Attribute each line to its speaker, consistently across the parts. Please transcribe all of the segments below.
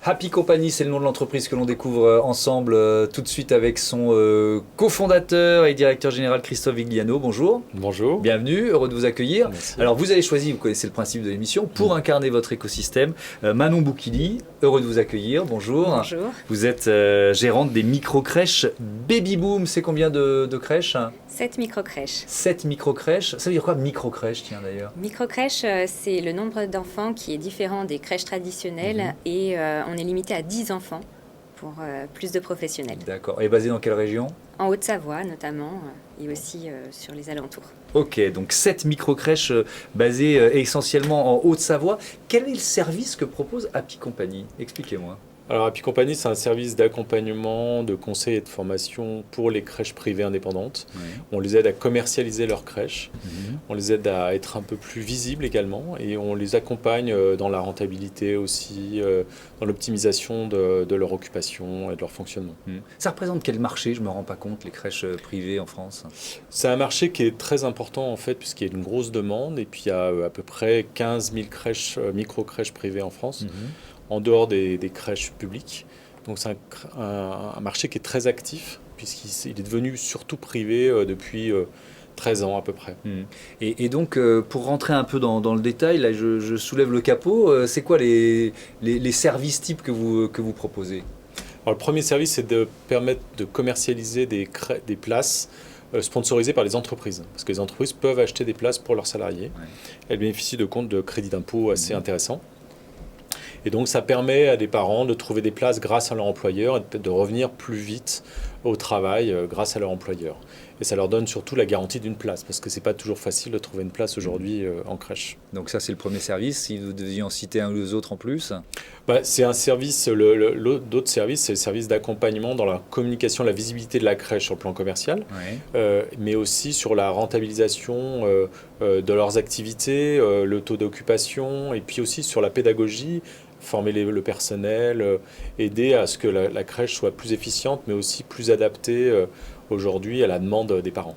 Speaker 1: Happy Company, c'est le nom de l'entreprise que l'on découvre ensemble tout de suite avec son cofondateur et directeur général Christophe Vigliano. Bonjour.
Speaker 2: Bonjour.
Speaker 1: Bienvenue, heureux de vous accueillir.
Speaker 2: Merci.
Speaker 1: Alors vous avez choisi, vous connaissez le principe de l'émission, pour incarner votre écosystème. Manon Boukili, heureux de vous accueillir. Bonjour.
Speaker 3: Bonjour.
Speaker 1: Vous êtes gérante des micro-crèches Baby Boom. C'est combien de crèches?
Speaker 3: 7 micro-crèches.
Speaker 1: 7 micro-crèches. Ça veut dire quoi micro-crèche, tiens d'ailleurs?
Speaker 3: Micro-crèches, c'est le nombre d'enfants qui est différent des crèches traditionnelles et on est limité à 10 enfants pour plus de professionnels.
Speaker 1: D'accord. Et basé dans quelle région?
Speaker 3: En Haute-Savoie notamment et aussi sur les alentours.
Speaker 1: Ok, donc 7 micro-crèches basées essentiellement en Haute-Savoie. Quel est le service que propose Happy Company? Expliquez-moi.
Speaker 2: Alors, Happy Company, c'est un service d'accompagnement, de conseil et de formation pour les crèches privées indépendantes.
Speaker 1: Oui.
Speaker 2: On les aide à commercialiser leurs crèches, on les aide à être un peu plus visibles également et on les accompagne dans la rentabilité aussi, dans l'optimisation de leur occupation et de leur fonctionnement.
Speaker 1: Ça représente quel marché? Je ne me rends pas compte, les crèches privées en France.
Speaker 2: C'est un marché qui est très important en fait puisqu'il y a une grosse demande et puis il y a à peu près 15 000 crèches, micro-crèches privées en France. En dehors des crèches publiques. Donc c'est un marché qui est très actif, puisqu'il est devenu surtout privé depuis 13 ans à peu près.
Speaker 1: Et donc, pour rentrer un peu dans le détail, là, je soulève le capot. C'est quoi les services types que vous proposez?
Speaker 2: Alors, le premier service, c'est de permettre de commercialiser des places sponsorisées par les entreprises. Parce que les entreprises peuvent acheter des places pour leurs salariés. Ouais. Elles bénéficient de comptes de crédit d'impôt assez intéressants. Et donc, ça permet à des parents de trouver des places grâce à leur employeur et de revenir plus vite au travail grâce à leur employeur. Et ça leur donne surtout la garantie d'une place, parce que ce n'est pas toujours facile de trouver une place aujourd'hui en crèche.
Speaker 1: Donc ça, c'est le premier service. Si vous deviez en citer un ou deux autres en plus?
Speaker 2: C'est un service, l'autre service, c'est le service d'accompagnement dans la communication, la visibilité de la crèche sur le plan commercial, mais aussi sur la rentabilisation de leurs activités, le taux d'occupation, et puis aussi sur la pédagogie, former le personnel, aider à ce que la crèche soit plus efficiente, mais aussi plus adaptée aujourd'hui à la demande des parents.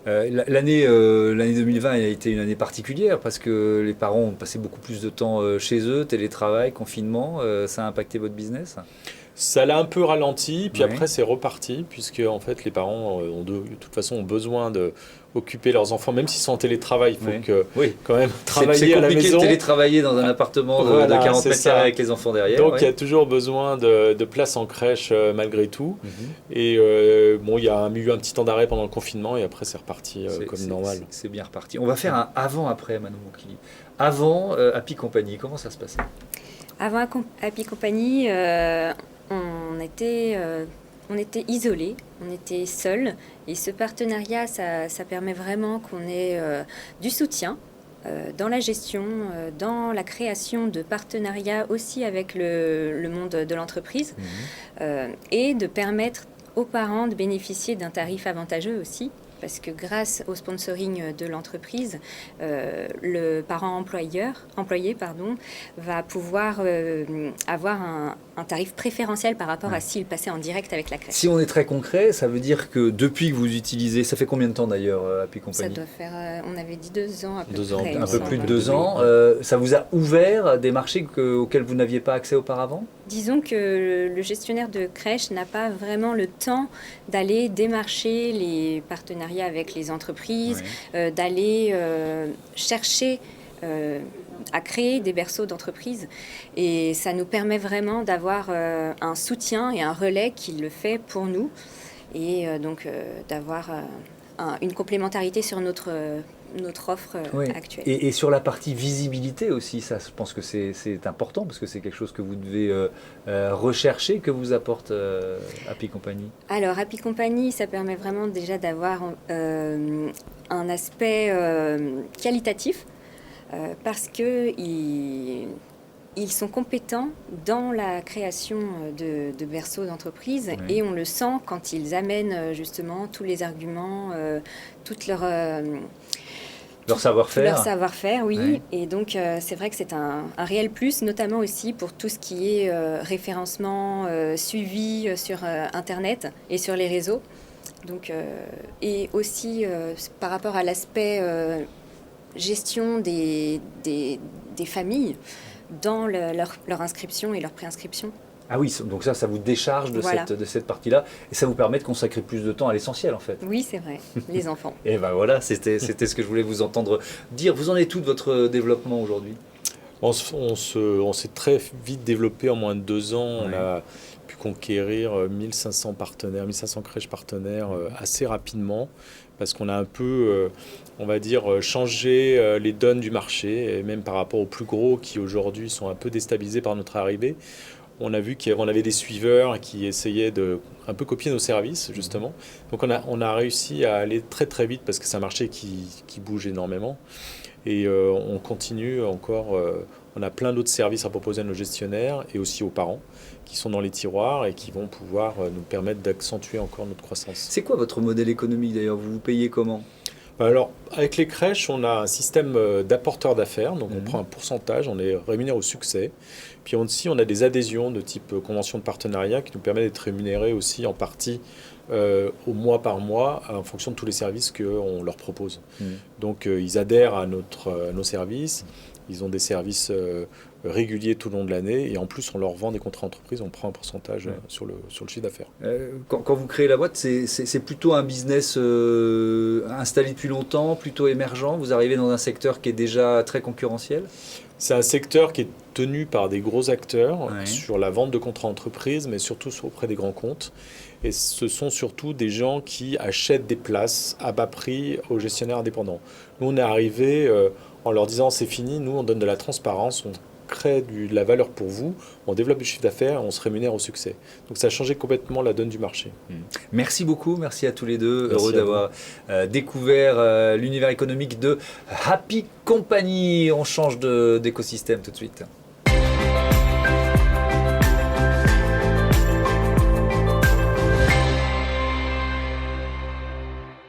Speaker 1: L'année 2020 a été une année particulière parce que les parents ont passé beaucoup plus de temps chez eux, télétravail, confinement. Ça a impacté votre business?
Speaker 2: Ça l'a un peu ralenti, puis après c'est reparti, puisque en fait les parents de toute façon ont besoin de occuper leurs enfants, même s'ils sont en télétravail, il faut quand même travailler à la maison.
Speaker 1: C'est compliqué de télétravailler dans un appartement de 40 mètres carrés avec les enfants derrière.
Speaker 2: Donc il y a toujours besoin de place en crèche malgré tout. Et il y a eu un petit temps d'arrêt pendant le confinement et après c'est reparti comme normal.
Speaker 1: C'est bien reparti. On va faire un avant-après, Manon Boukili. Avant Happy Company, comment ça se passait?
Speaker 3: Avant Happy Company, on était isolés, on était seuls. Et ce partenariat, ça permet vraiment qu'on ait du soutien dans la gestion, dans la création de partenariats aussi avec le monde de l'entreprise et de permettre aux parents de bénéficier d'un tarif avantageux aussi. Parce que grâce au sponsoring de l'entreprise, le parent employé va pouvoir avoir un tarif préférentiel par rapport à s'il passait en direct avec la crèche.
Speaker 1: Si on est très concret, ça veut dire que depuis que vous utilisez, ça fait combien de temps d'ailleurs Happy Company?
Speaker 3: Ça doit faire, on avait dit 2 ans à peu
Speaker 2: près.
Speaker 3: près.
Speaker 1: Un peu plus de 2 ans. Ça vous a ouvert des marchés auxquels vous n'aviez pas accès auparavant?
Speaker 3: Disons que le gestionnaire de crèche n'a pas vraiment le temps d'aller démarcher les partenariats avec les entreprises, d'aller chercher à créer des berceaux d'entreprise. Et ça nous permet vraiment d'avoir un soutien et un relais qui le fait pour nous. Et donc d'avoir une complémentarité sur notre offre actuelle.
Speaker 1: Et sur la partie visibilité aussi, ça, je pense que c'est important parce que c'est quelque chose que vous devez rechercher, que vous apporte Happy Company.
Speaker 3: Alors, Happy Company, ça permet vraiment déjà d'avoir un aspect qualitatif parce qu'ils sont compétents dans la création de berceaux d'entreprise et on le sent quand ils amènent justement tous les arguments, toute leur
Speaker 1: savoir-faire.
Speaker 3: Leur savoir-faire, oui. Et donc, c'est vrai que c'est un réel plus, notamment aussi pour tout ce qui est référencement, suivi sur Internet et sur les réseaux. Donc, et aussi, par rapport à l'aspect gestion des familles, dans leur inscription et leur préinscription.
Speaker 1: Ah oui, donc ça vous décharge de
Speaker 3: Voilà.
Speaker 1: de cette partie-là, et ça vous permet de consacrer plus de temps à l'essentiel en fait.
Speaker 3: Oui, c'est vrai, les enfants.
Speaker 1: Et ben voilà, c'était ce que je voulais vous entendre dire. Vous en êtes tout de votre développement aujourd'hui?
Speaker 2: On s'est très vite développé en moins de 2 ans. On
Speaker 1: Ouais.
Speaker 2: a pu conquérir 1500 partenaires, 1500 crèches partenaires assez rapidement parce qu'on a un peu, on va dire, changé les donnes du marché, et même par rapport aux plus gros qui aujourd'hui sont un peu déstabilisés par notre arrivée. On a vu qu'on avait des suiveurs qui essayaient de un peu copier nos services, justement. Donc on a réussi à aller très très vite parce que c'est un marché qui bouge énormément. Et on continue encore, on a plein d'autres services à proposer à nos gestionnaires et aussi aux parents qui sont dans les tiroirs et qui vont pouvoir nous permettre d'accentuer encore notre croissance.
Speaker 1: C'est quoi votre modèle économique d'ailleurs? Vous vous payez comment?
Speaker 2: Alors, avec les crèches, on a un système d'apporteur d'affaires, donc on prend un pourcentage, on est rémunéré au succès. Puis aussi, on a des adhésions de type convention de partenariat qui nous permet d'être rémunérés aussi en partie au mois par mois en fonction de tous les services qu'on leur propose. Donc, ils adhèrent à nos services, ils ont des services réguliers tout le long de l'année et en plus, on leur vend des contrats entreprises, on prend un pourcentage sur le chiffre d'affaires.
Speaker 1: Quand vous créez la boîte, c'est plutôt un business installé depuis longtemps, plutôt émergent. Vous arrivez dans un secteur qui est déjà très concurrentiel.
Speaker 2: C'est un secteur qui est tenu par des gros acteurs
Speaker 1: Ouais.
Speaker 2: sur la vente de contrats entreprises, mais surtout auprès des grands comptes. Et ce sont surtout des gens qui achètent des places à bas prix aux gestionnaires indépendants. Nous, on est arrivé en leur disant c'est fini, nous, on donne de la transparence, on crée de la valeur pour vous, on développe du chiffre d'affaires, on se rémunère au succès. Donc ça a changé complètement la donne du marché.
Speaker 1: Merci beaucoup, merci à tous les deux.
Speaker 2: Merci
Speaker 1: Heureux
Speaker 2: à
Speaker 1: d'avoir découvert l'univers économique de Happy Company. On change d'écosystème tout de suite.